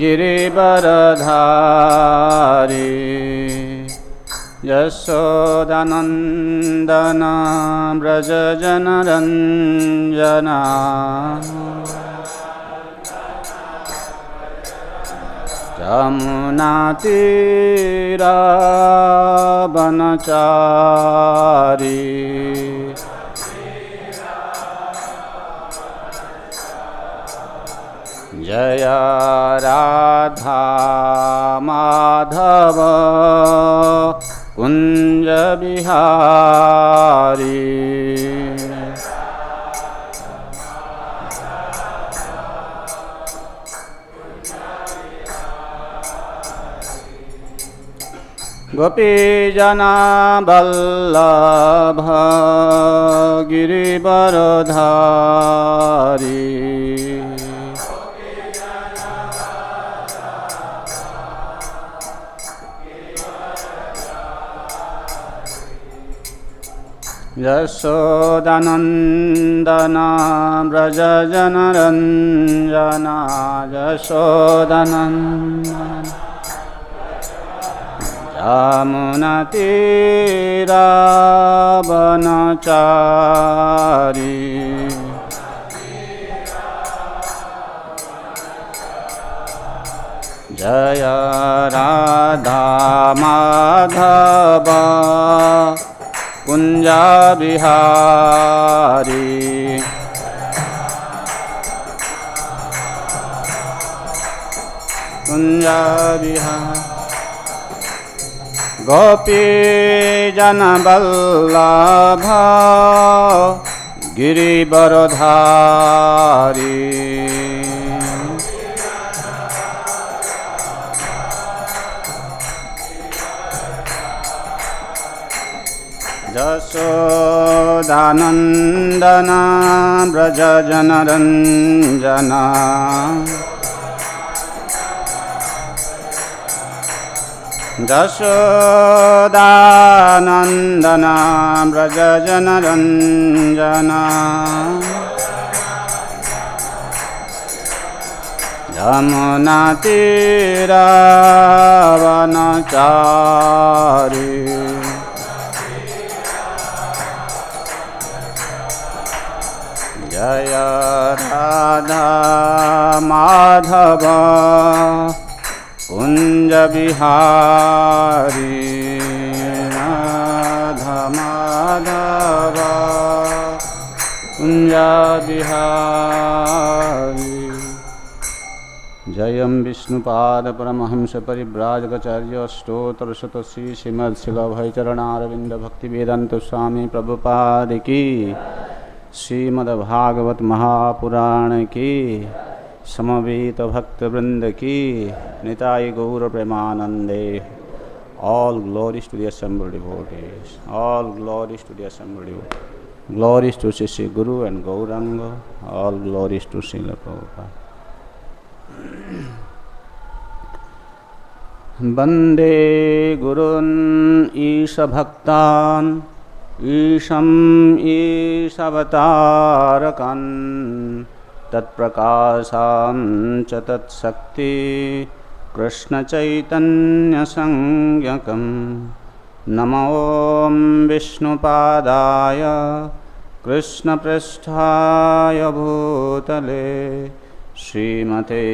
गिरिवरधारी यशोदानन्दन व्रजजनरञ्जना यमुनातीरावनचारी जय राधा माधव कुंज बिहारी गोपीजना वल्लभ गिरिवरधारी यशोदानन्दन व्रजजनरञ्जना यशोदानन्दन यमुनातीरावनचारी जय राधा माधव कुंज बिहारी कुंज बिहारी गोपीजन वल्लभ गिरिवरधारी यशोदानन्दन व्रजजनरञ्जना यशोदानन्दन व्रजजनरञ्जना यमुनातीरावनचारी जय राधा माधव कुंज बिहारी राधा माधव कुंज बिहारी जयं विष्णुपाद परमहंस परिव्राजकाचार्य स्तोत्र शतश्री श्रीमद् शिलभय चरणारविंद भक्ति वेदांत स्वामी प्रभुपाद की श्रीमद्भागवत महापुराण की समवेत भक्तवृंद की निताय गौर प्रेमानंदे। All glories to the assembled devotees. All glories to the assembled devotees. Glories to Sri Guru and Gauranga. All glories to Srila Prabhupada. Bande Gurun Isha Bhaktan ईशं ईशवतारकं तत्प्रकाशां च तत्शक्ति कृष्णचैतन्यसंज्ञकं नमो विष्णुपादाय कृष्णपृष्ठाय भूतले श्रीमते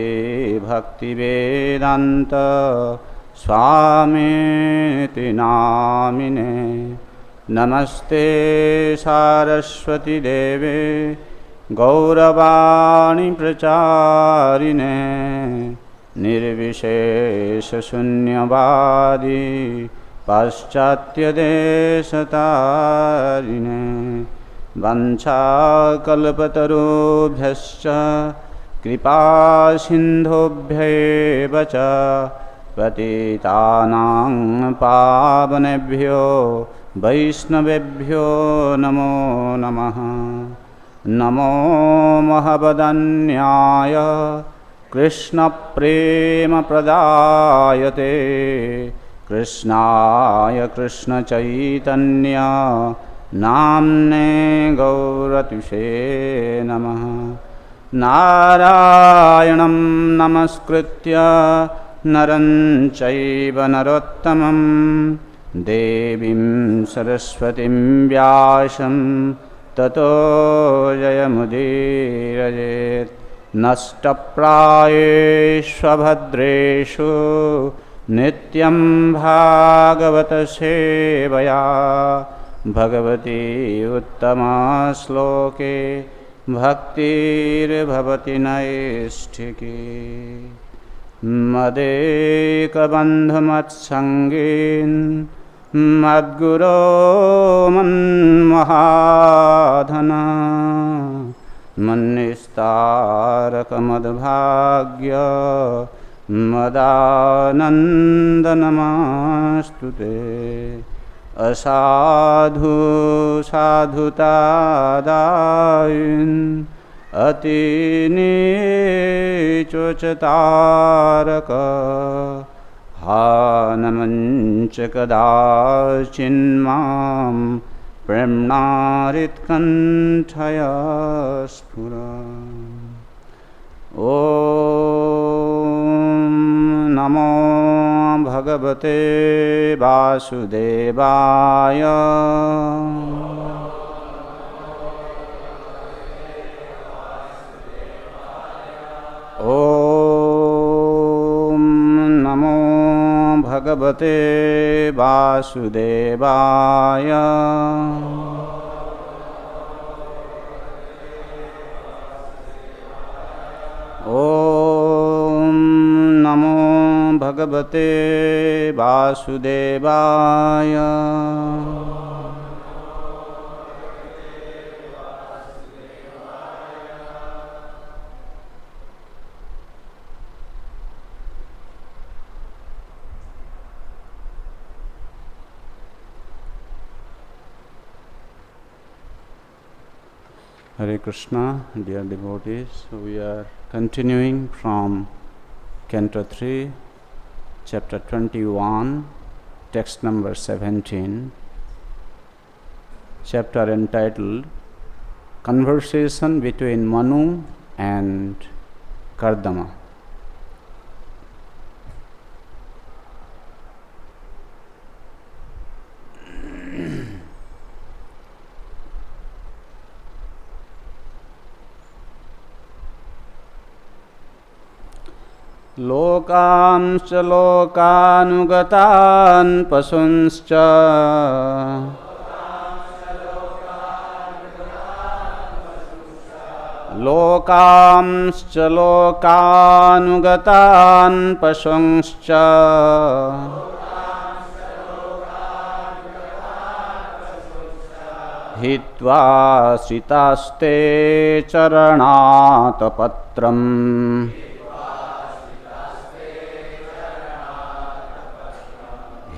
भक्तिवेदान्त स्वामीति नामिने। नमस्ते सारस्वती देवे गौरवाणी प्रचारिणे निर्विशेषशून्यवादी पाश्चात्यदेशतारिणे वंशाकल्पतरुभ्यश्च कृपासिन्धुभ्यैव च पतितानां पावनेभ्यो वैष्णवेभ्यो नमो नमः। नमो महवदन्याय कृष्णप्रेमप्रदायते कृष्णाय कृष्णचैतन्य नाम्ने गौरतिषे नमः। नारायणं नमस्कृत्य नरं चैव नरोत्तमं देवीं सरस्वतीं व्यासं ततो जयमुदीरयेत्। नष्टप्रायेष्वभद्रेषु नित्यं भागवत सेवया भगवती उत्तमा श्लोके भक्तिर्भवति नैष्ठिकी। मदेकबन्धुमत्सङ्गीन् मद्गुरो मन्महाधना मन्निस्तारकमद्भाग्य मदानन्दनमास्तु ते। असाधु साधुतादायिन् अतिनीचोचतारक हानमञ्च कदाचिन्मां प्रेम्णारित्कण्ठया स्फुरा। ॐ नमो भगवते वासुदेवाय। ॐ नमो भगवते वासुदेवाय। ॐ नमो भगवते वासुदेवाय। Hare Krishna, dear devotees. We are continuing from Canto 3, Chapter 21, text number 17, chapter entitled Conversation between Manu and Kardama. लोकांश्च लोकानुगतान् पाśūञ्च लोकांश्च लोकानुगतान् पाśūञ्च हिtvā śritāस्ते caraṇātapatram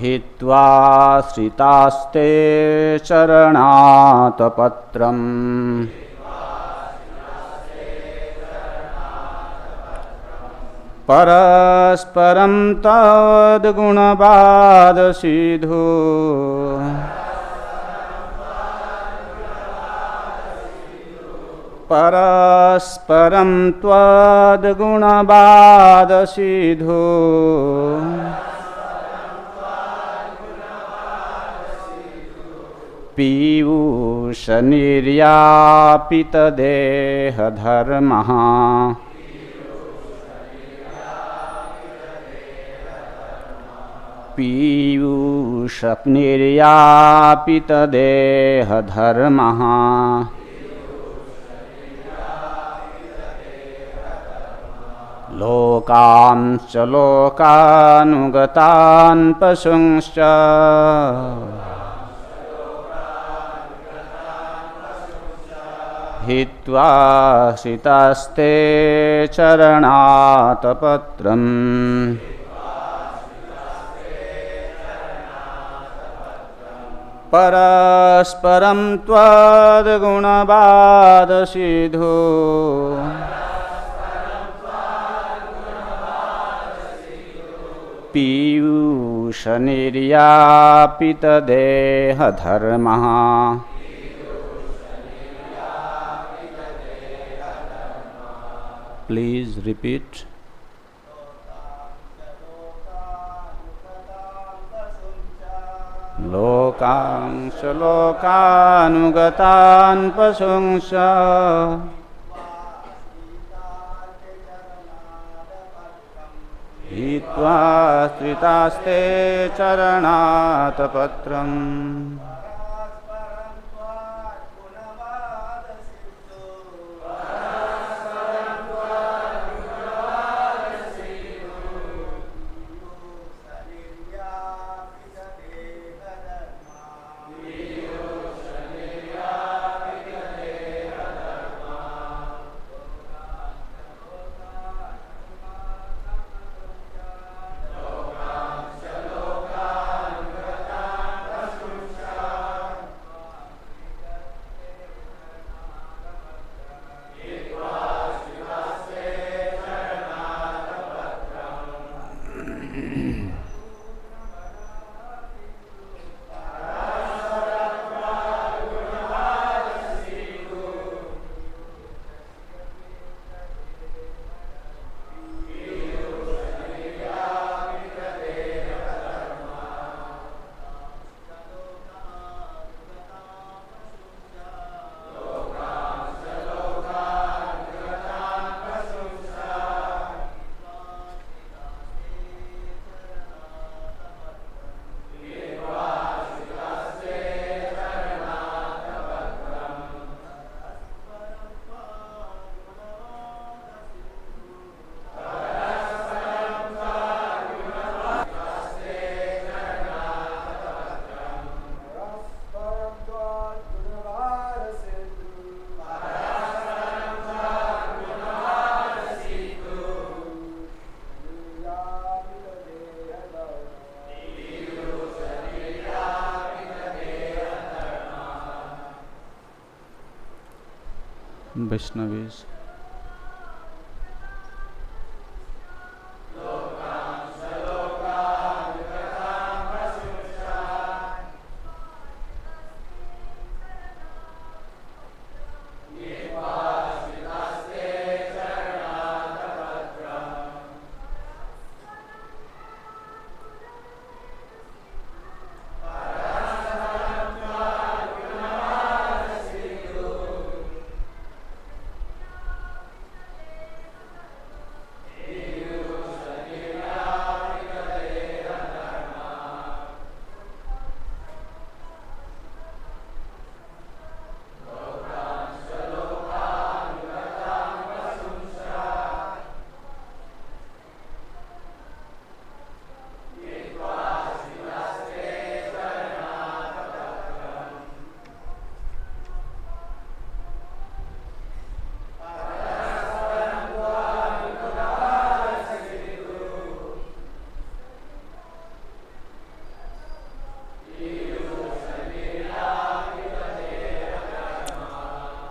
हिtvā śritāस्ते caraṇātapatram। parasparaṁ tvad-guṇa-vāda-sīdhu parasparaṁ tvad-guṇa-vāda-sīdhu pīyūṣa-niryāpita-deha-dharmāḥ pīyūṣa-niryāpita-deha-dharmāḥ lokāṁś loka-anugatān paśūṁś hitvā śritās te caraṇātapatram parasparaṁ tvad-guṇa-vāda-sīdhu pīyūṣa-niryāpita-deha-dharmāḥ Please repeat. Lokāṁś loka-anugatān paśūṁś hitvā śritās caraṇātapatram. Vaishnavis.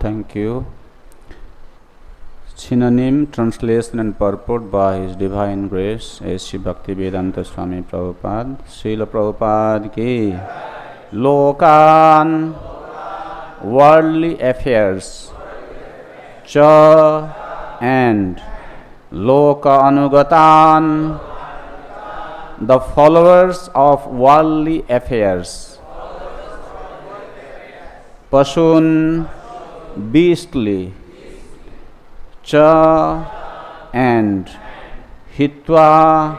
Thank you. Synonym, translation and purport by His Divine Grace A.C. Bhaktivedanta Swami Prabhupada. Srila Prabhupada ki lokān, worldly affairs, cha and loka-anugatān, the followers of worldly affairs, paśūn, beastly, cha and hitvā,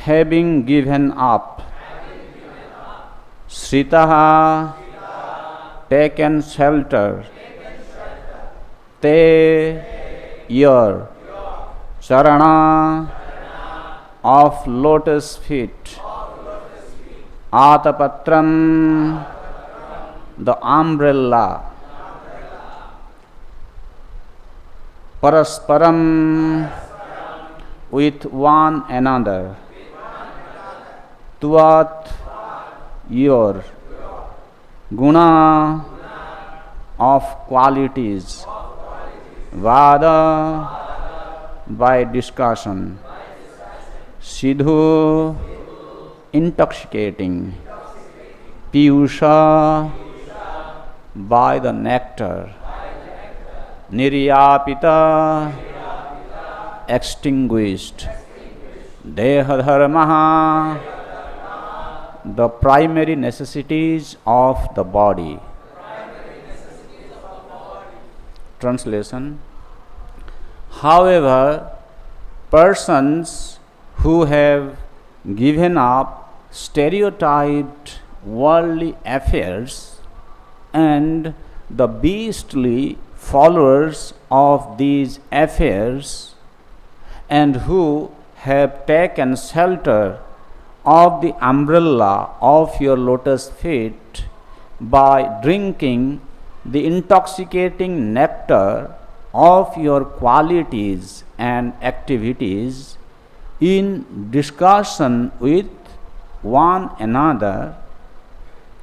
having given up, śritāḥ, taken shelter, te, your, caraṇa, of lotus feet, ātapatram, the umbrella, parasparam, with one another, tvat, your, guna, of qualities, vāda, by discussion, sīdhu, intoxicating, pīyūṣa, by the nectar, niryāpita, extinguished. Deha-dharmāḥ, the primary necessities of the body. Translation. However, persons who have given up stereotyped worldly affairs and the beastly followers of these affairs, and who have taken shelter of the umbrella of your lotus feet by drinking the intoxicating nectar of your qualities and activities in discussion with one another,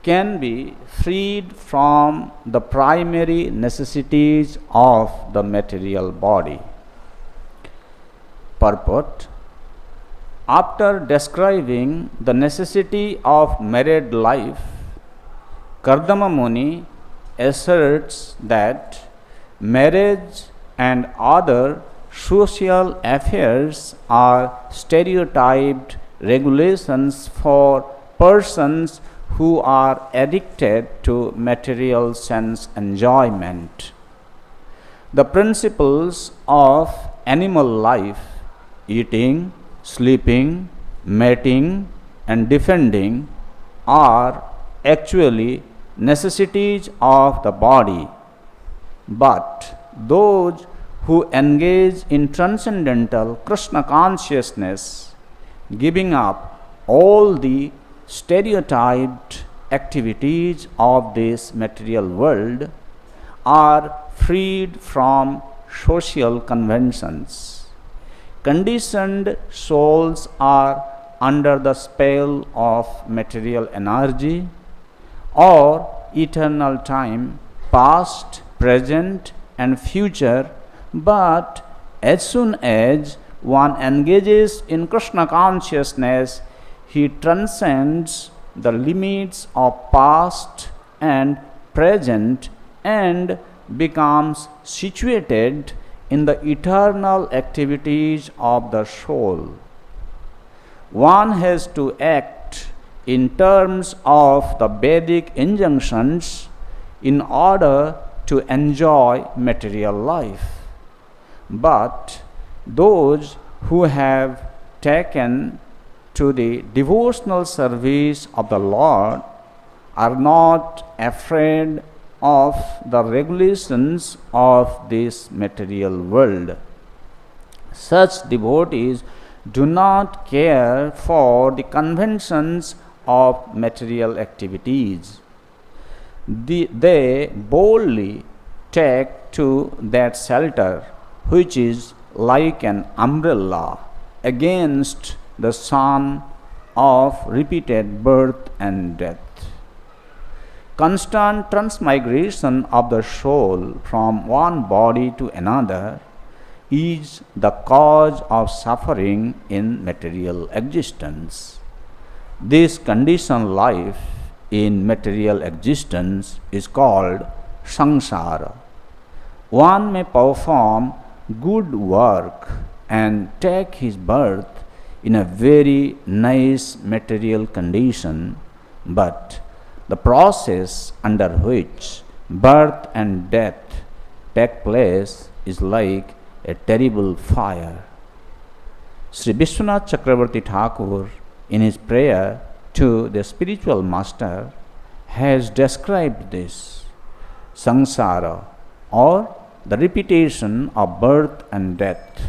can be freed from the primary necessities of the material body. Purport. After describing the necessity of married life, Kardama Muni asserts that marriage and other social affairs are stereotyped regulations for persons who are addicted to material sense enjoyment. The principles of animal life, eating, sleeping, mating, and defending, are actually necessities of the body. But those who engage in transcendental Krishna consciousness, giving up all the stereotyped activities of this material world, are freed from social conventions. Conditioned souls are under the spell of material energy or eternal time, past, present, and future, but as soon as one engages in Krishna consciousness, he transcends the limits of past and present and becomes situated in the eternal activities of the soul. One has to act in terms of the Vedic injunctions in order to enjoy material life. But those who have taken to the devotional service of the Lord are not afraid of the regulations of this material world. Such devotees do not care for the conventions of material activities. They boldly take to that shelter which is like an umbrella against the sun of repeated birth and death. Constant transmigration of the soul from one body to another is the cause of suffering in material existence. This conditioned life in material existence is called samsara. One may perform good work and take his birth in a very nice material condition, but the process under which birth and death take place is like a terrible fire. Sri Vishwanath Chakravarti Thakur, in his prayer to the spiritual master, has described this. Samsara, or the repetition of birth and death,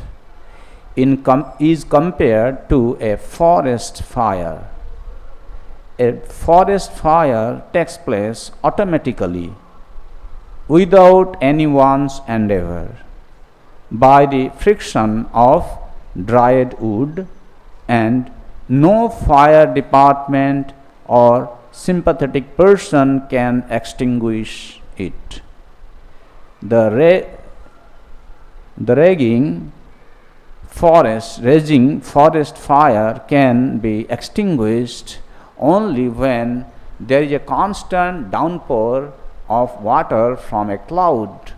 is compared to a forest fire. A forest fire takes place automatically, without anyone's endeavor, by the friction of dried wood, and no fire department or sympathetic person can extinguish it. The raging forest fire can be extinguished only when there is a constant downpour of water from a cloud.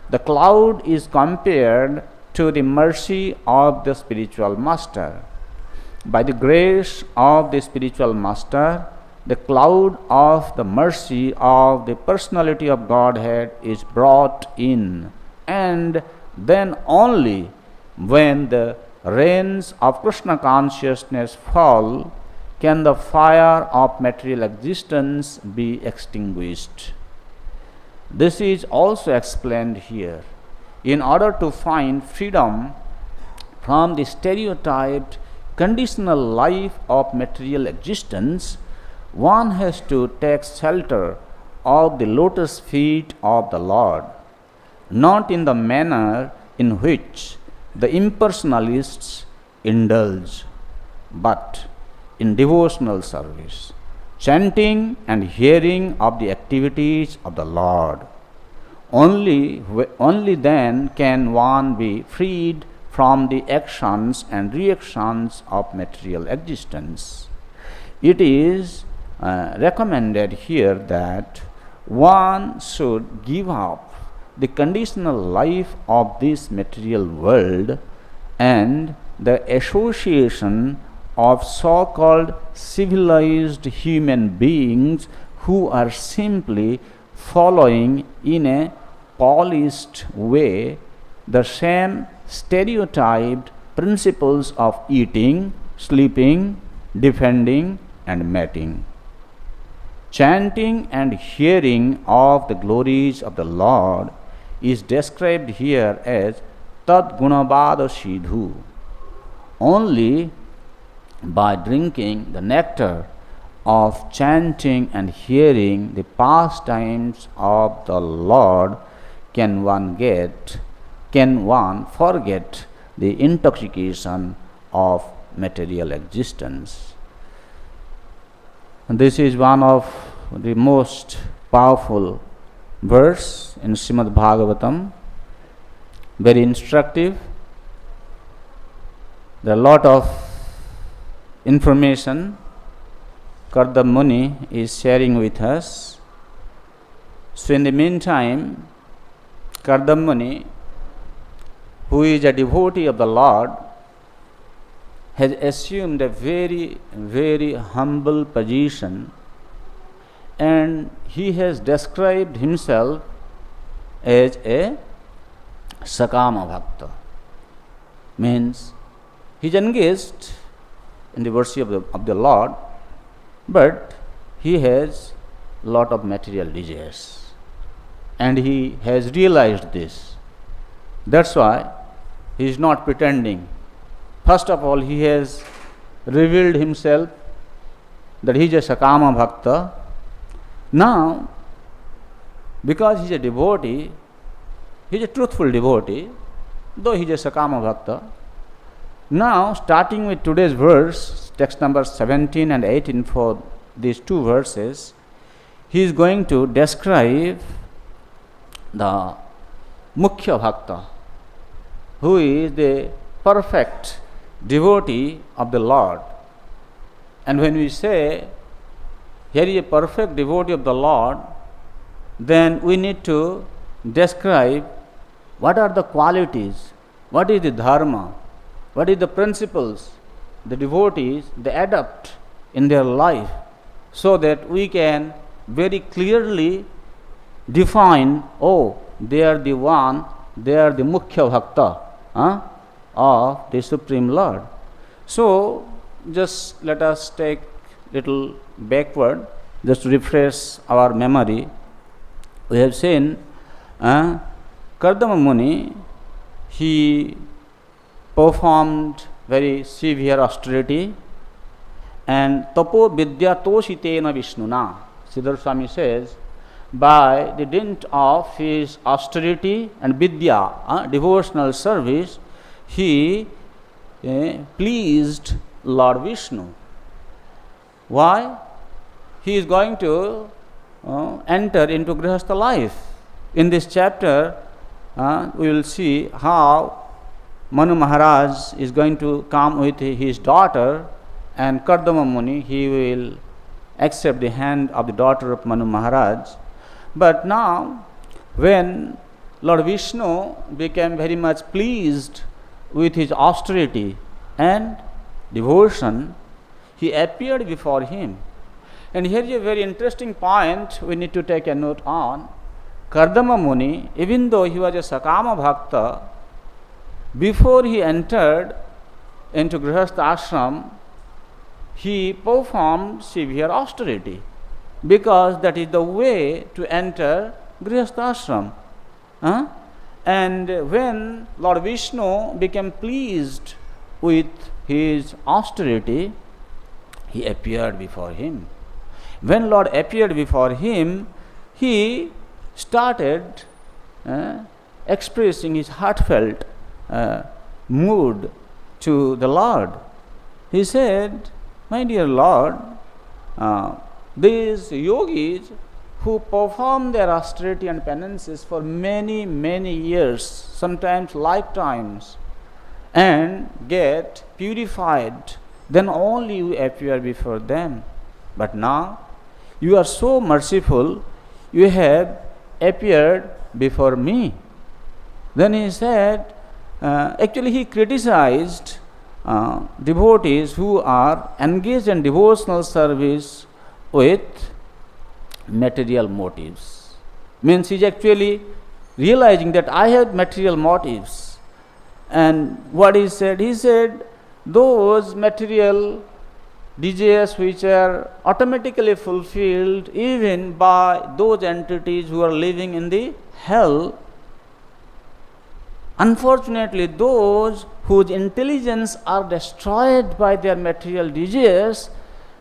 The cloud is compared to the mercy of the spiritual master. By the grace of the spiritual master, the cloud of the mercy of the personality of Godhead is brought in, and then only when the rains of Krishna consciousness fall can the fire of material existence be extinguished. This is also explained here. In order to find freedom from the stereotyped conditional life of material existence, one has to take shelter of the lotus feet of the Lord, not in the manner in which the impersonalists indulge, but in devotional service, chanting and hearing of the activities of the Lord. Only then can one be freed from the actions and reactions of material existence. It is recommended here that one should give up the conditional life of this material world and the association of so-called civilized human beings who are simply following in a polished way the same stereotyped principles of eating, sleeping, defending, and mating. Chanting and hearing of the glories of the Lord is described here as tvad-guṇa-vāda-sīdhu. Only by drinking the nectar of chanting and hearing the pastimes of the Lord can one forget the intoxication of material existence. And this is one of the most powerful verse in Srimad Bhagavatam, very instructive. There are a lot of information Kardama Muni is sharing with us. So in the meantime, Kardama Muni, who is a devotee of the Lord, has assumed a very, very humble position, and he has described himself as a Sakama Bhakta. Means he is engaged in the worship of the Lord, but he has lot of material desires, and he has realized this. That's why he is not pretending. First of all, he has revealed himself that he is a Sakama Bhakta. Now, because he is a devotee, he is a truthful devotee, though he is a Sakama Bhakta. Now, starting with today's verse, text number 17 and 18 for these two verses, he is going to describe the Mukhya Bhakta, who is the perfect devotee of the Lord. And when we say here is a perfect devotee of the Lord, then we need to describe what are the qualities, what is the dharma, what is the principles the devotees they adopt in their life, so that we can very clearly define, oh, they are the one, they are the Mukhya Bhakta of the Supreme Lord. So, just let us take little backward, just to refresh our memory. We have seen Kardama Muni, he performed very severe austerity, and tapo vidya toshitena vishnuna. Siddhartha Swami says, by the dint of his austerity and vidya, devotional service, he pleased Lord Vishnu. Why? He is going to enter into Grihastha life. In this chapter, we will see how Manu Maharaj is going to come with his daughter, and Kardama Muni, he will accept the hand of the daughter of Manu Maharaj. But now, when Lord Vishnu became very much pleased with his austerity and devotion, he appeared before him. And here is a very interesting point we need to take a note on. Kardama Muni, even though he was a Sakama Bhakta, before he entered into Grihastha ashram, he performed severe austerity, because that is the way to enter Grihastha ashram. And when Lord Vishnu became pleased with his austerity, he appeared before him. When Lord appeared before him, he started expressing his heartfelt mood to the Lord. He said, "My dear Lord, these yogis who perform their austerity and penances for many, many years, sometimes lifetimes, and get purified, then only you appear before them. But now, you are so merciful, you have appeared before me." Then he said, actually he criticized devotees who are engaged in devotional service with material motives. Means he is actually realizing that I have material motives. And what he said? He said, those material desires which are automatically fulfilled even by those entities who are living in the hell, unfortunately, those whose intelligence are destroyed by their material desires,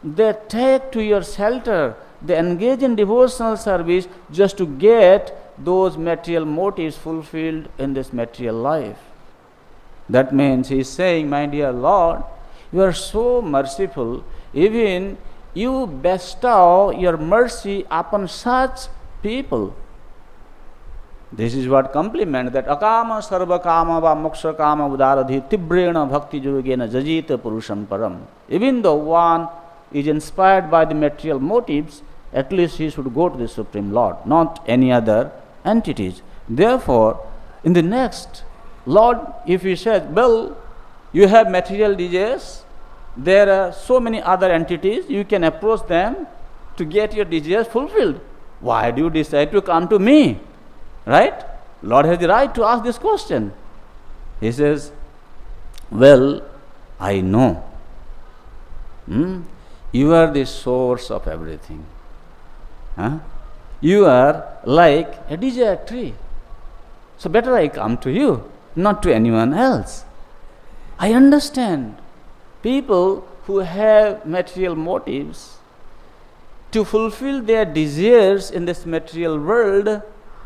they take to your shelter, they engage in devotional service just to get those material motives fulfilled in this material life. That means he is saying, "My dear Lord, you are so merciful, even you bestow your mercy upon such people." This is what compliment, that akama sarva kama va moksha kama udaradhi tibrena bhakti yogena jajita purusham param. Even though one is inspired by the material motives, at least he should go to the Supreme Lord, not any other entities. Therefore, in the next, Lord, if he says, well, you have material desires, there are so many other entities, you can approach them to get your desires fulfilled. Why do you decide to come to me? Right? Lord has the right to ask this question. He says, well, I know. You are the source of everything. You are like a desire tree. So better I come to you, not to anyone else. I understand people who have material motives to fulfill their desires in this material world.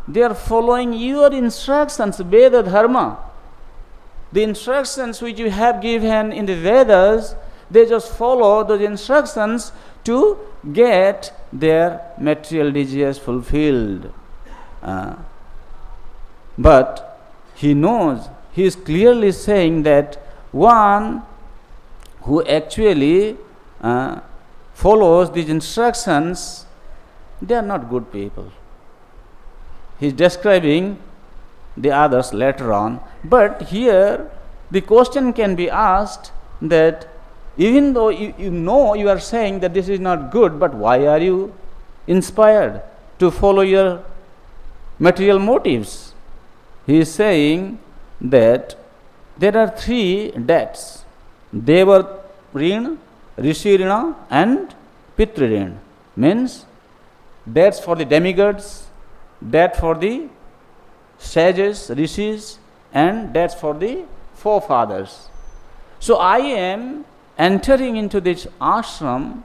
They are following your instructions, Veda Dharma. The instructions which you have given in the Vedas, they just follow those instructions to get their material desires fulfilled. But he knows, he is clearly saying that one who actually follows these instructions, they are not good people. He is describing the others later on. But here the question can be asked that even though you know you are saying that this is not good, but why are you inspired to follow your material motives? He is saying that there are three debts: Deva Rin, Rishi Rina and Pitri Rin. Means debts for the demigods, debt for the sages, rishis, and debts for the forefathers. So I am entering into this ashram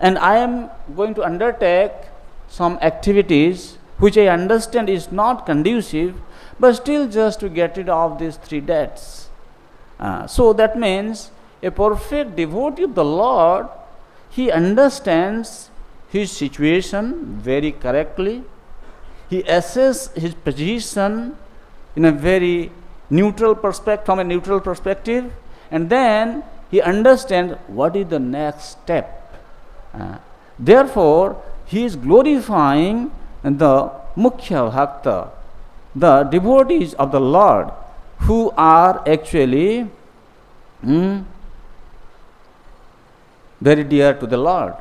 and I am going to undertake some activities which I understand is not conducive, but still just to get rid of these three debts. So that means a perfect devotee of the Lord, he understands his situation very correctly. He assesses his position in a very neutral perspective, from a neutral perspective, and then he understands what is the next step. Therefore, he is glorifying the Mukhya Bhakta, the devotees of the Lord who are actually very dear to the Lord.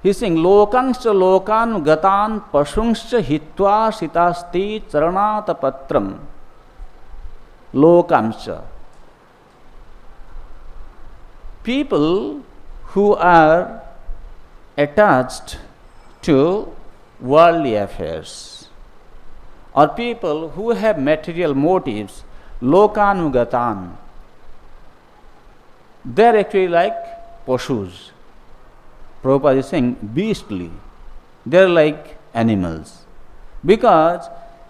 He is saying, lokāṁś lokānugatān paśūṁś hitvā śritās caraṇātapatram. Lokāṁś. People who are attached to worldly affairs, or people who have material motives, loka-anugatān, they are actually like paśūs. Prabhupada is saying beastly. They are like animals. Because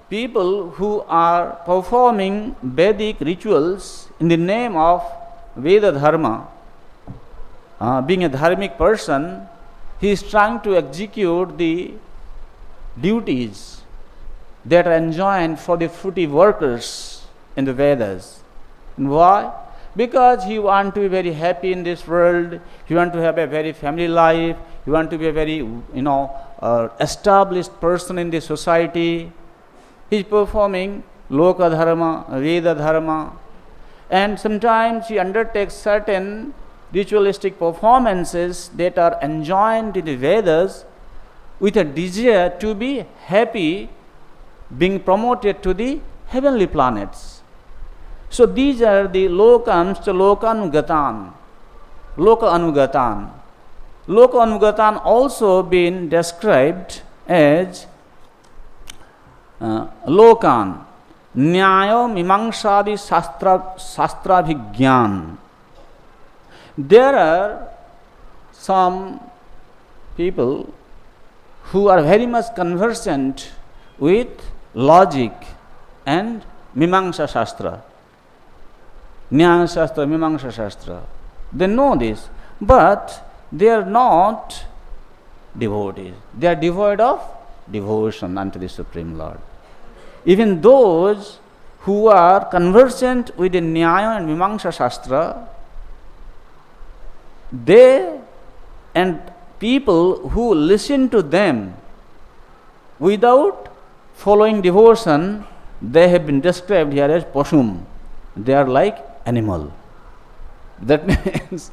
people who are performing Vedic rituals in the name of Veda Dharma, being a dharmic person, he is trying to execute the duties that are enjoined for the fruity workers in the Vedas. And why? Because he wants to be very happy in this world, he wants to have a very family life, he wants to be a very, established person in the society. He is performing loka dharma, Veda dharma, and sometimes he undertakes certain ritualistic performances that are enjoined in the Vedas with a desire to be happy, being promoted to the heavenly planets. So these are the lokāṁś lokānugatān. Loka-anugatān. Loka-anugatān also been described as lokān, nyāya mimamsādi sastra bhigyan. There are some people who are very much conversant with logic and mimamsa shastra. Nyaya shastra, mimamsa shastra. They know this, but they are not devotees. They are devoid of devotion unto the Supreme Lord. Even those who are conversant with the Nyaya and Mimamsa Shastra, they and people who listen to them without following devotion, they have been described here as paśūn. They are like animal. That means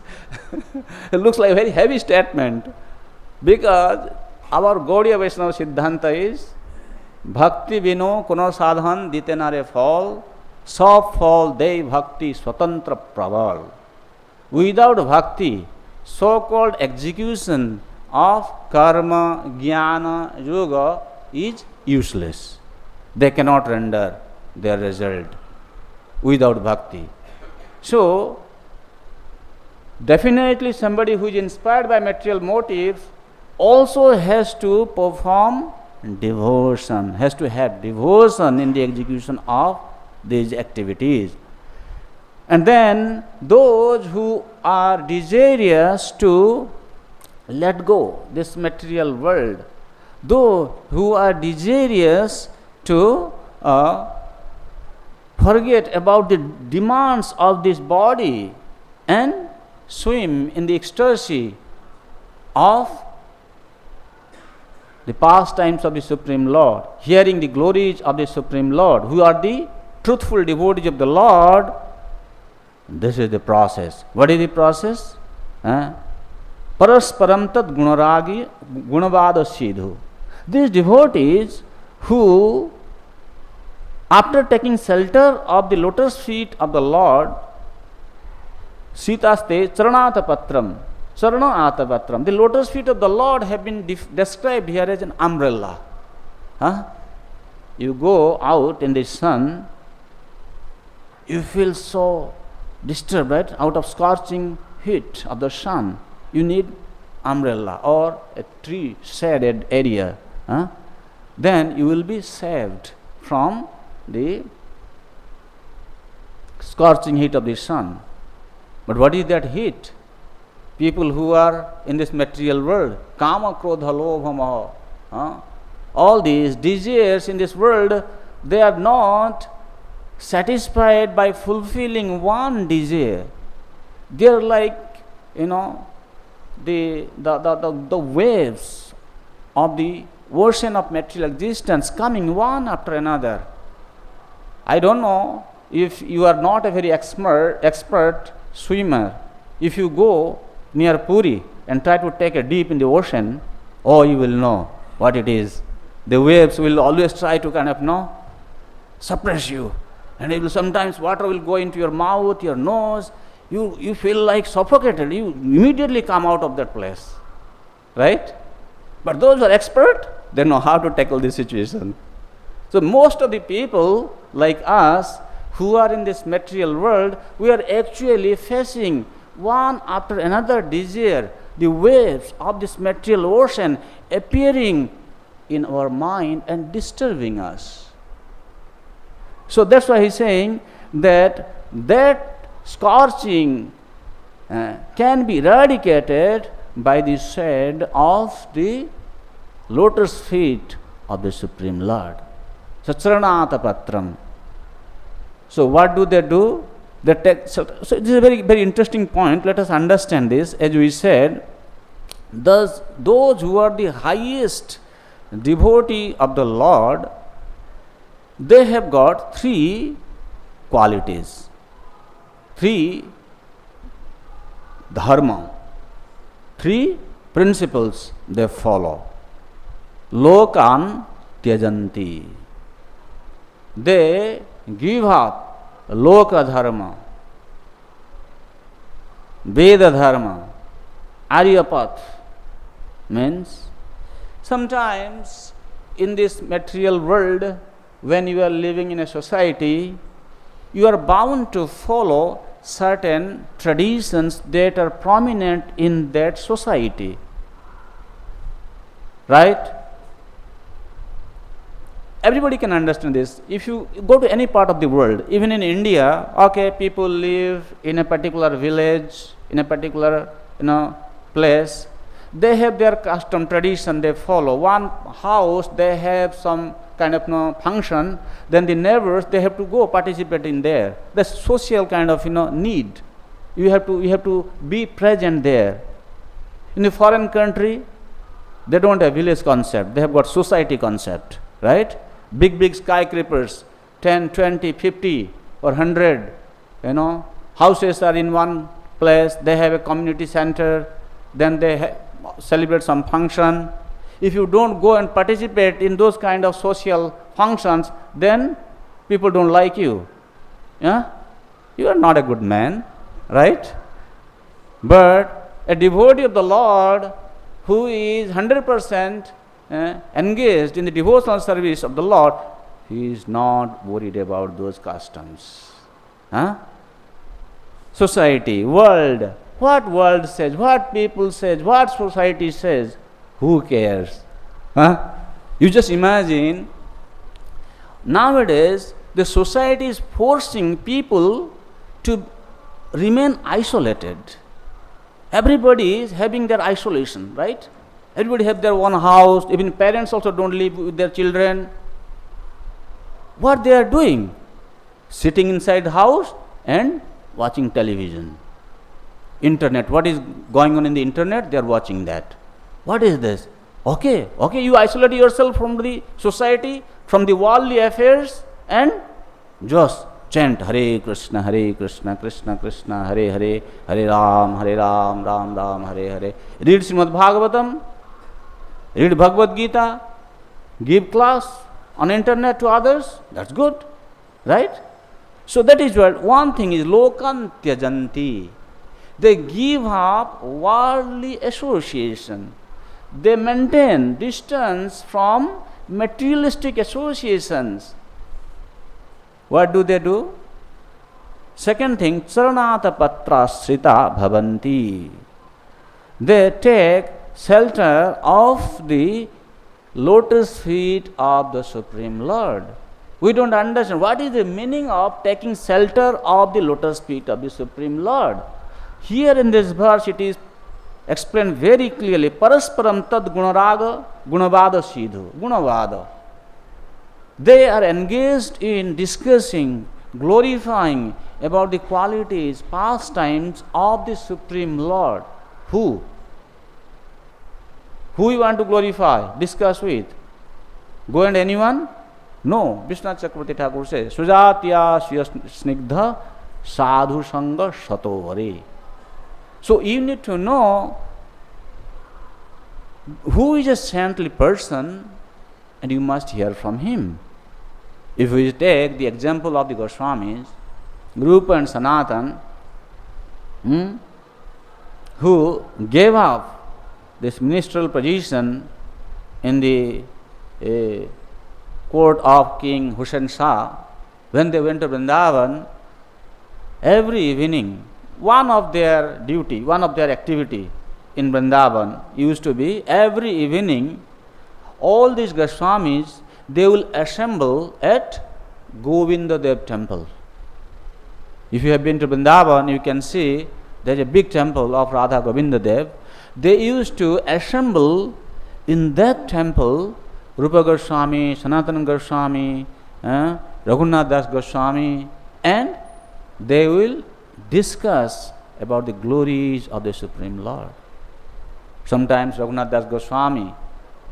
it looks like a very heavy statement, because our Gaudiya Vaishnava Siddhanta is Bhakti vino kuno sadhan ditenare phal, sob phal dei bhakti swatantra praval. Without bhakti, so-called execution of karma, jnana, yoga is useless. They cannot render their result without bhakti. So, definitely somebody who is inspired by material motives also has to perform devotion, has to have devotion in the execution of these activities. And then those who are desirous to let go this material world, those who are desirous to forget about the demands of this body and swim in the ecstasy of the pastimes of the Supreme Lord, hearing the glories of the Supreme Lord, who are the truthful devotees of the Lord. This is the process. What is the process? Parasparaṁ tvad-guṇa-vāda-sīdhu. These devotees who, after taking shelter of the lotus feet of the Lord, śritās caraṇātapatram, ātapatram. The lotus feet of the Lord have been described here as an umbrella. You go out in the sun, you feel so disturbed, right? Out of scorching heat of the sun. You need umbrella or a tree shaded area. Then you will be saved from the scorching heat of the sun. But what is that heat? People who are in this material world, kama, krodha, lobha, moha, all these desires in this world, they are not satisfied by fulfilling one desire. They are like, the waves of the ocean of material existence coming one after another. I don't know if you are not a very expert swimmer. If you go near Puri and try to take a dip in the ocean, oh, you will know what it is. The waves will always try to suppress you. And it will sometimes water will go into your mouth, your nose. You feel like suffocated. You immediately come out of that place. Right? But those who are expert, they know how to tackle this situation. So most of the people like us who are in this material world, we are actually facing one after another desire, the waves of this material ocean appearing in our mind and disturbing us. So that's why he's saying that scorching can be eradicated by the shade of the lotus feet of the Supreme Lord. So caraṇātapatram. So what do? They take, so this is a very, very interesting point. Let us understand this. As we said, those who are the highest devotee of the Lord, they have got three qualities, three dharma, three principles they follow. Lokān tyajanti. They give up loka-dharma, Veda-dharma, Aryapath. Means sometimes in this material world, when you are living in a society, you are bound to follow certain traditions that are prominent in that society. Right? Everybody can understand this. If you go to any part of the world, even in India, okay, people live in a particular village, in a particular place. They have their custom, tradition they follow. One house, they have some kind of function, then the neighbors, they have to go participate in there. That's social kind of need. You have to be present there. In a foreign country, they don't have village concept. They have got society concept, right? Big skyscrapers, 10, 20, 50 or 100, houses are in one place. They have a community center. Then they celebrate some function. If you don't go and participate in those kind of social functions, then people don't like you. Yeah? You are not a good man, right? But a devotee of the Lord who is 100% engaged in the devotional service of the Lord, he is not worried about those customs. Society, world, what world says, what people says, what society says, who cares? You just imagine, nowadays the society is forcing people to remain isolated. Everybody is having their isolation, right? Everybody have their own house. Even parents also don't live with their children. What they are doing? Sitting inside the house and watching television. Internet. What is going on in the internet? They are watching that. What is this? Okay, you isolate yourself from the society, from the worldly affairs, and just chant Hare Krishna, Krishna Krishna, Hare Hare, Hare Ram, Ram Ram, Hare Hare. Read Srimad Bhagavatam, read Bhagavad Gita, give class on internet to others. That's good, right? So that is what one thing is lokān tyajanti. They give up worldly association. They maintain distance from materialistic associations. What do they do? Second thing, caraṇātapatra śritāḥ bhavanti. They take shelter of the lotus feet of the Supreme Lord. We don't understand what is the meaning of taking shelter of the lotus feet of the Supreme Lord. Here in this verse it is explained very clearly. Parasparam tvad-guṇa-vāda-sīdhu. Guṇa-vāda. They are engaged in discussing, glorifying about the qualities, pastimes of the Supreme Lord. Who? Who you want to glorify, discuss with? Go and anyone? No, Vishwanath Chakravarti Thakur says, Sujatya snigdha sadhu sanga satovare. So you need to know who is a saintly person and you must hear from him. If we take the example of the Goswamis, Rupa and Sanatan, who gave up this ministerial position in the court of King Hussain Shah, when they went to Vrindavan, every evening, one of their duty, one of their activity in Vrindavan used to be, every evening, all these Goswamis, they will assemble at Govinda Dev temple. If you have been to Vrindavan, you can see there is a big temple of Radha Govinda Dev. They used to assemble in that temple Rupa Goswami, Sanatana Goswami, Raghunath Das Goswami, and they will discuss about the glories of the Supreme Lord. Sometimes Raghunath Das Goswami,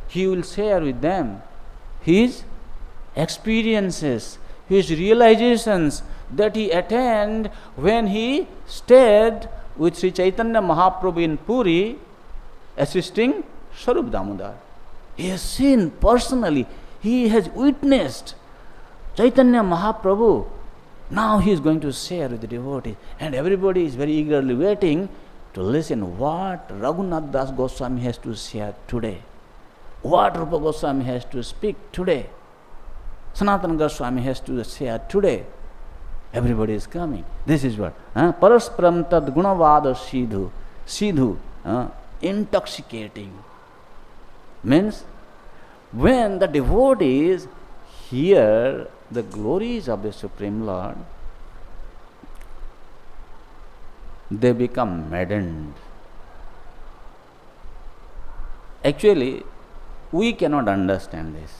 he will share with them his experiences, his realizations that he attained when he stayed with Sri Chaitanya Mahaprabhu in Puri, assisting Swarup Damodar. He has seen personally, he has witnessed Chaitanya Mahaprabhu. Now he is going to share with the devotees, and everybody is very eagerly waiting to listen what Raghunath Das Goswami has to share today, what Rupa Goswami has to speak today, Sanatana Goswami has to share today. Everybody is coming. This is what? Parasparam tvad-guṇa-vāda-sīdhu. Sīdhu, intoxicating. Means, when the devotees hear the glories of the Supreme Lord, they become maddened. Actually, we cannot understand this.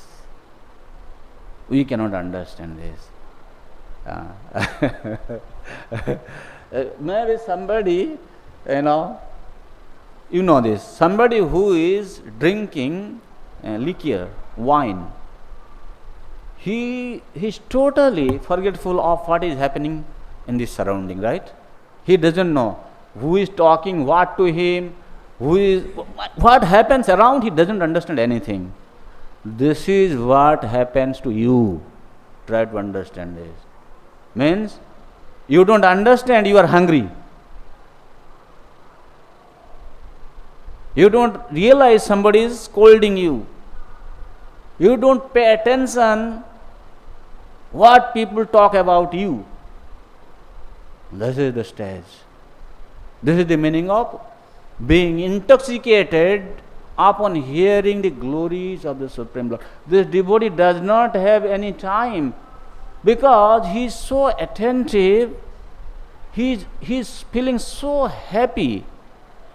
We cannot understand this. Maybe somebody, you know this, somebody who is drinking liquor, wine, he is totally forgetful of what is happening in the surrounding, right? He doesn't know who is talking what to him, what happens around, he doesn't understand anything. This is what happens to you. Try to understand this. Means, you don't understand, you are hungry. You don't realize somebody is scolding you. You don't pay attention what people talk about you. This is the stage. This is the meaning of being intoxicated upon hearing the glories of the Supreme Lord. This devotee does not have any time because he is so attentive, he is feeling so happy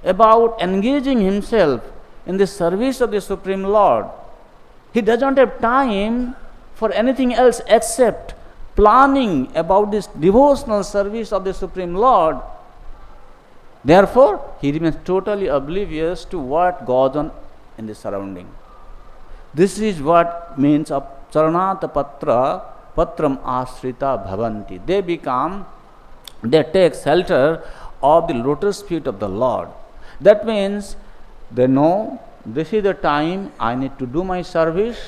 about engaging himself in the service of the Supreme Lord. He doesn't have time for anything else except planning about this devotional service of the Supreme Lord. Therefore, he remains totally oblivious to what goes on in the surrounding. This is what means of caraṇātapatram āshrita bhavanti. They take shelter of the lotus feet of the Lord. That means they know this is the time I need to do my service.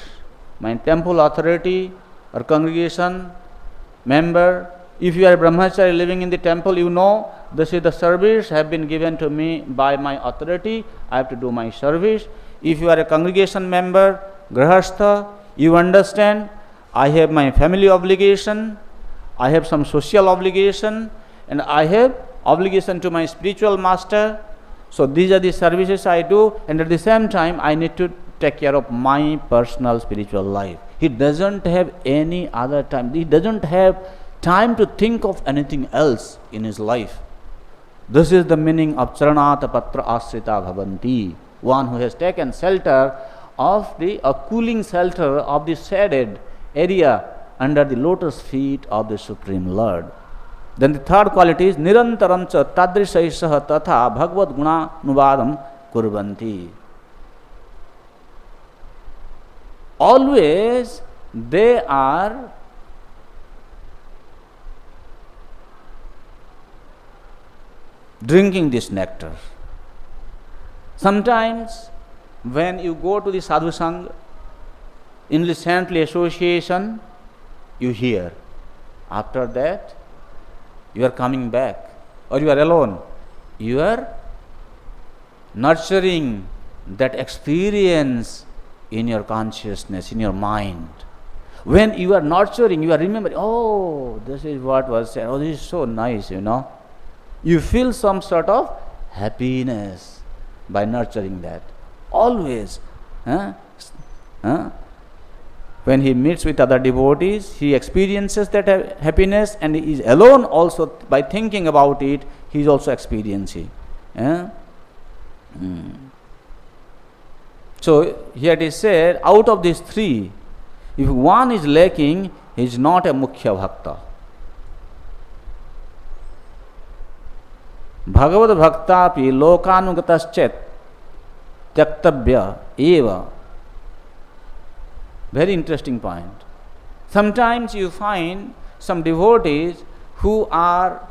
My temple authority or congregation member, if you are a brahmachari living in the temple, you know this is the service have been given to me by my authority, I have to do my service. If you are a congregation member, grahastha, you understand I have my family obligation, I have some social obligation, and I have obligation to my spiritual master. So these are the services I do, and at the same time I need to take care of my personal spiritual life. He doesn't have any other time. He doesn't have time to think of anything else in his life. This is the meaning of caraṇātapatra āshrita bhavanti. One who has taken shelter of a cooling shelter of the shaded area under the lotus feet of the Supreme Lord. Then the third quality is nirantaram ca tadrishaisah tatha bhagavad-guṇa-vāda kurvanti. Always they are drinking this nectar. Sometimes when you go to the sadhu sangha, in the saintly association, you hear. After that, you are coming back, or you are alone. You are nurturing that experience in your consciousness, in your mind. When you are nurturing, you are remembering, oh, this is what was said, oh, this is so nice, You feel some sort of happiness by nurturing that. Always. When he meets with other devotees, he experiences that happiness, and he is alone also. By thinking about it, he is also experiencing. So here it is said, out of these three, if one is lacking, he is not a mukhya bhakta. Bhagavad bhaktapi loka-anugatān tyaktavya eva. Very interesting point. Sometimes you find some devotees who are,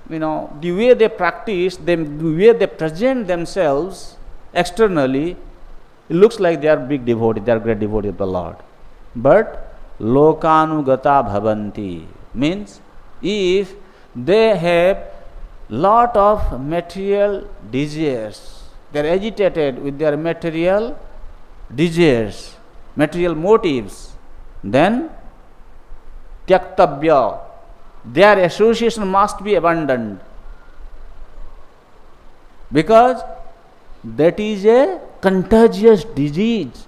the way they practice, the way they present themselves externally, it looks like they are big devotees, they are great devotees of the Lord. But loka-anugatān bhavanti means if they have lot of material desires, they are agitated with their material desires, material motives, then tyaktavya, their association must be abandoned, because that is a contagious disease.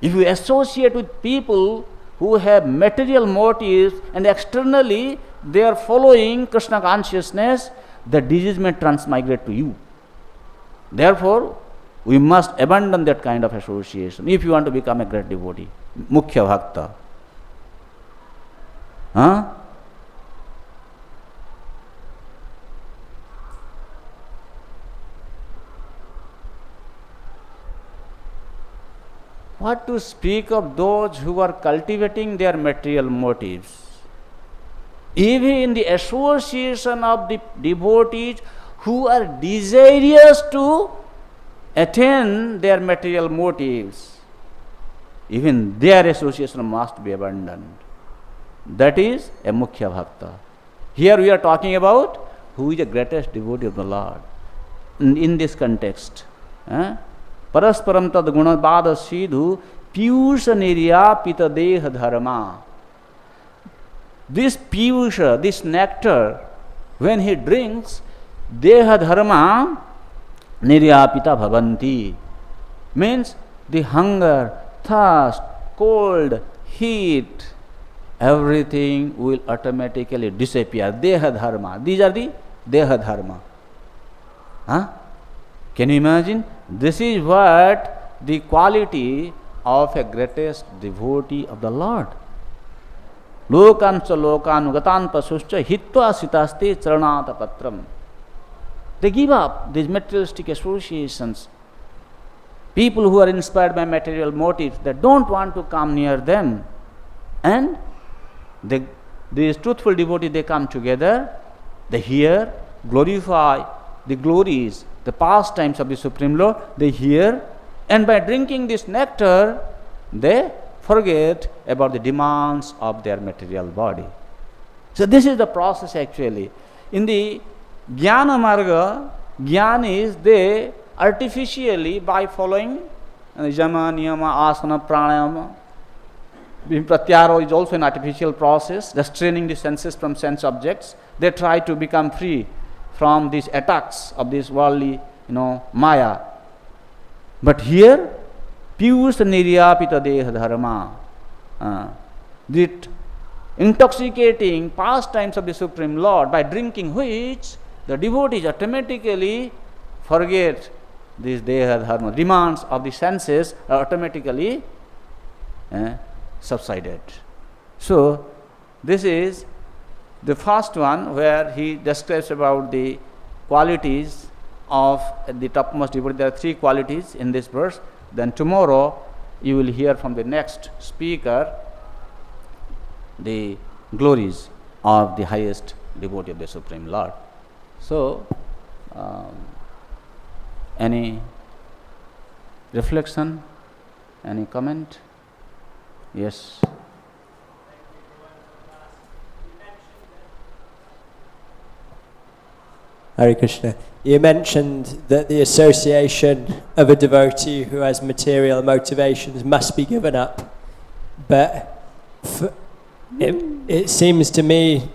If you associate with people who have material motives and externally they are following Krishna consciousness, the disease may transmigrate to you. Therefore, we must abandon that kind of association if you want to become a great devotee, mukhya bhakta. What to speak of those who are cultivating their material motives? Even in the association of the devotees who are desirous to attain their material motives, even their association must be abandoned. That is a mukhya bhakta. Here we are talking about who is the greatest devotee of the Lord. In this context, parasparaṁ tvad-guṇa-vāda-sīdhu pīyūṣa-niryāpita-deha-dharmāḥ. This pīyūṣa, this nectar, when he drinks, deha-dharmāḥ niryāpita bhavanti, means the hunger, thirst, cold, heat, everything will automatically disappear. Deha-dharma. These are the deha-dharma. Can you imagine? This is what the quality of a greatest devotee of the Lord. Lokāṁś lokānugatān paśūṁś hitvā śritās caraṇātapatram. They give up these materialistic associations. People who are inspired by material motives, they don't want to come near them. And these truthful devotees, they come together, they hear, glorify the glories, the pastimes of the Supreme Lord, they hear, and by drinking this nectar, they forget about the demands of their material body. So this is the process actually. In the Jnana Marga, Jnana is they artificially, by following Yama, Niyama, Asana, Pranayama, Pratyahara is also an artificial process, restraining the senses from sense objects. They try to become free from these attacks of this worldly, Maya. But here, pīyūṣa-niryāpita-deha-dharmāḥ, the intoxicating pastimes of the Supreme Lord, by drinking which the devotees automatically forget these deha-dharma, demands of the senses are automatically subsided. So, this is the first one where he describes about the qualities of the topmost devotee. There are three qualities in this verse. Then tomorrow you will hear from the next speaker the glories of the highest devotee of the Supreme Lord. So, any reflection, any comment? Yes. Hare Krishna. You mentioned that the association of a devotee who has material motivations must be given up. But it seems to me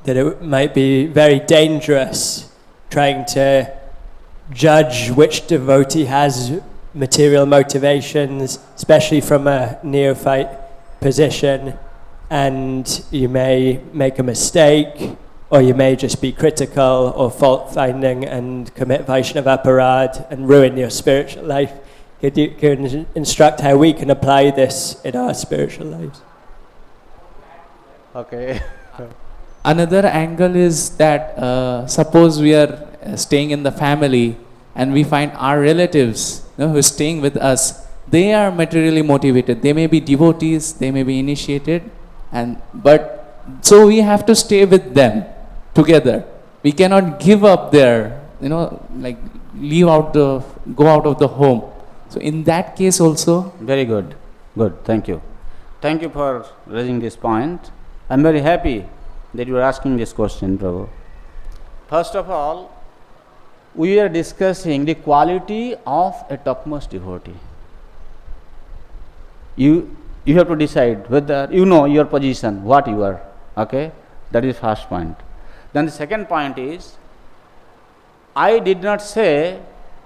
that it might be very dangerous trying to judge which devotee has material motivations, especially from a neophyte position, and you may make a mistake, or you may just be critical or fault-finding and commit Vaishnava aparad and ruin your spiritual life. Could you instruct how we can apply this in our spiritual lives? Okay. Another angle is that suppose we are staying in the family and we find our relatives who are staying with us, they are materially motivated. They may be devotees, they may be initiated, but so we have to stay with them together. We cannot give up there, like go out of the home. So in that case also. Very good. Good. Thank you. Thank you for raising this point. I am very happy that you are asking this question, Prabhu. First of all, we are discussing the quality of a topmost devotee. You have to decide whether you know your position, what you are. Okay? That is first point. Then the second point is, I did not say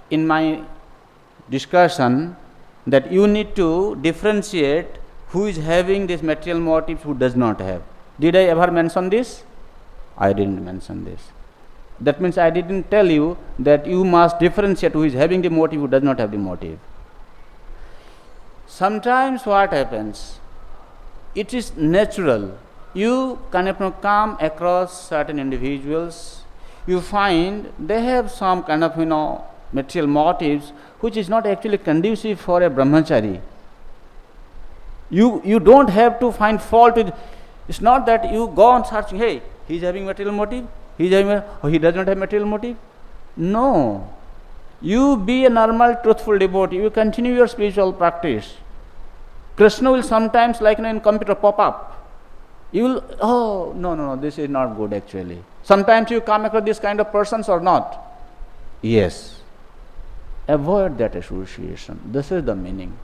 in my discussion that you need to differentiate who is having this material motive, who does not have. Did I ever mention this? I didn't mention this. That means I didn't tell you that you must differentiate who is having the motive, who does not have the motive. Sometimes what happens, it is natural. You come across certain individuals, you find they have some kind of material motives which is not actually conducive for a brahmachari. You don't have to find fault with. It's not that you go on searching, hey, he is having material motive, he does not have material motive. No. You be a normal, truthful devotee, you continue your spiritual practice. Krishna will sometimes, like in computer, pop up. You will, oh, no, this is not good actually. Sometimes you come across this kind of persons or not. Yes. Avoid that association. This is the meaning.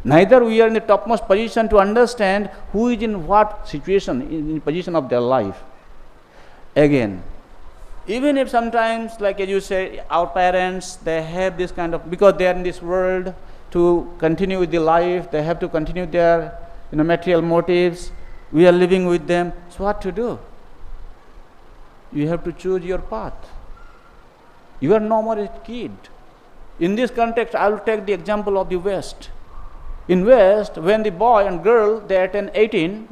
Neither we are in the topmost position to understand who is in what situation, in position of their life. Again, even if sometimes, like as you say, our parents, they have this kind of, because they are in this world to continue with the life, they have to continue their material motives. We are living with them. So what to do? You have to choose your path. You are no more a kid. In this context, I will take the example of the West. In West, when the boy and girl, they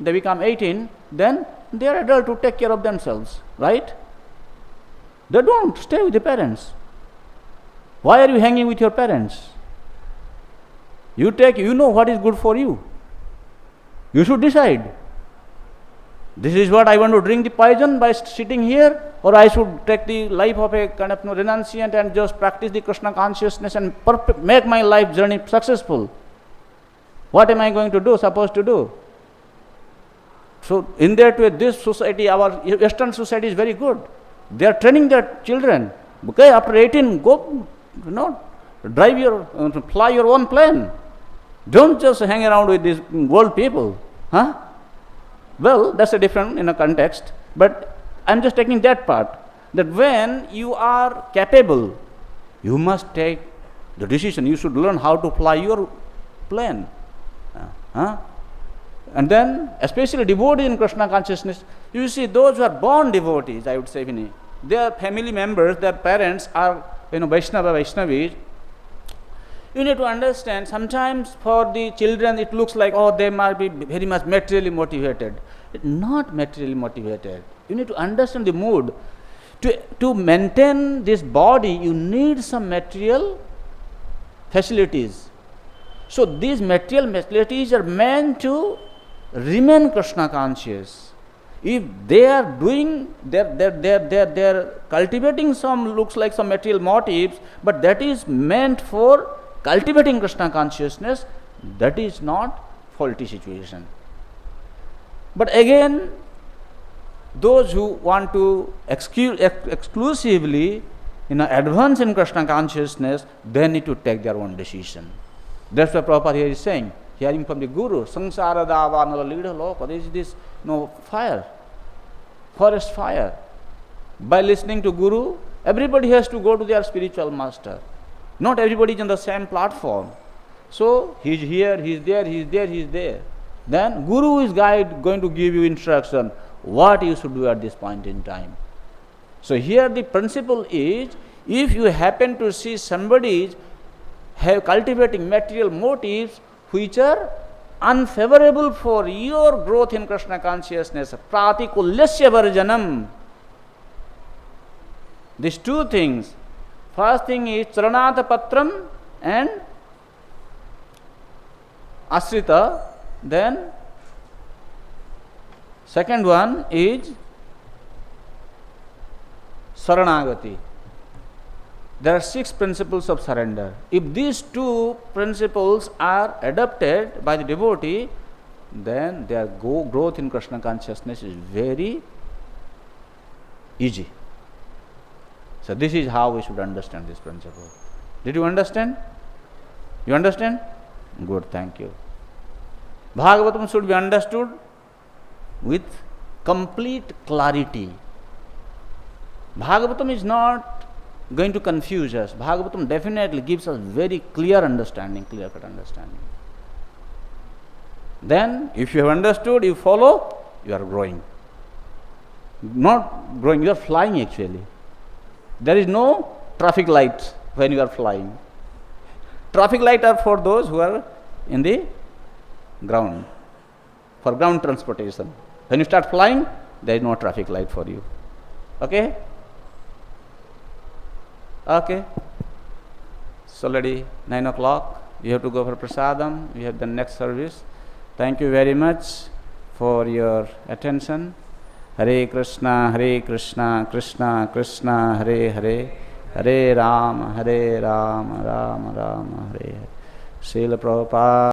become 18, then they are adult to take care of themselves, right? They don't stay with the parents. Why are you hanging with your parents? You know what is good for you. You should decide. This is what I want to drink the poison by sitting here, or I should take the life of a kind of renunciant and just practice the Krishna consciousness and make my life journey successful. What am I supposed to do? So in that way, this society, our Western society is very good. They are training their children. Okay, after 18, go, fly your own plane. Don't just hang around with these world people. Huh? Well, that's a different context, but I'm just taking that part, that when you are capable, you must take the decision. You should learn how to fly your plane. And then, especially devotees in Krishna consciousness, you see those who are born devotees, I would say, their family members, their parents are Vaishnavis. You need to understand, sometimes for the children it looks like, oh, they might be very much materially motivated. Not materially motivated. You need to understand the mood. To maintain this body, you need some material facilities. So these material mentalities are meant to remain Krishna conscious. If they are doing, they're cultivating some, looks like some material motives, but that is meant for cultivating Krishna consciousness, that is not faulty situation. But again, those who want to exclusively advance in Krishna consciousness, they need to take their own decision. That's what Prabhupada here is saying, hearing from the Guru, Sansara Dava Nala Leader Loka, there is this fire, forest fire. By listening to Guru, everybody has to go to their spiritual master. Not everybody is on the same platform. So he is here, he is there, he is there, he is there. Then Guru is going to give you instruction what you should do at this point in time. So here the principle is, if you happen to see somebody cultivating material motives which are unfavorable for your growth in Krishna consciousness, pratikulyasya varjanam. These two things. First thing is caraṇātapatram and ashrita. Then second one is saranagati. There are 6 principles of surrender. If these 2 principles are adopted by the devotee, then their growth in Krishna consciousness is very easy. So this is how we should understand this principle. Did you understand? You understand? Good, thank you. Bhagavatam should be understood with complete clarity. Bhagavatam is not going to confuse us. Bhagavatam definitely gives us very clear understanding, clear-cut understanding. Then, if you have understood, you follow, you are growing. Not growing, you are flying actually. There is no traffic lights when you are flying. Traffic lights are for those who are in the ground, for ground transportation. When you start flying, there is no traffic light for you. Okay? Okay. It's already 9 o'clock. You have to go for prasadam. We have the next service. Thank you very much for your attention. Hare Krishna, Krishna Krishna, Hare Hare, Hare Rama, Rama Rama, Hare Hare. Srila Prabhupada.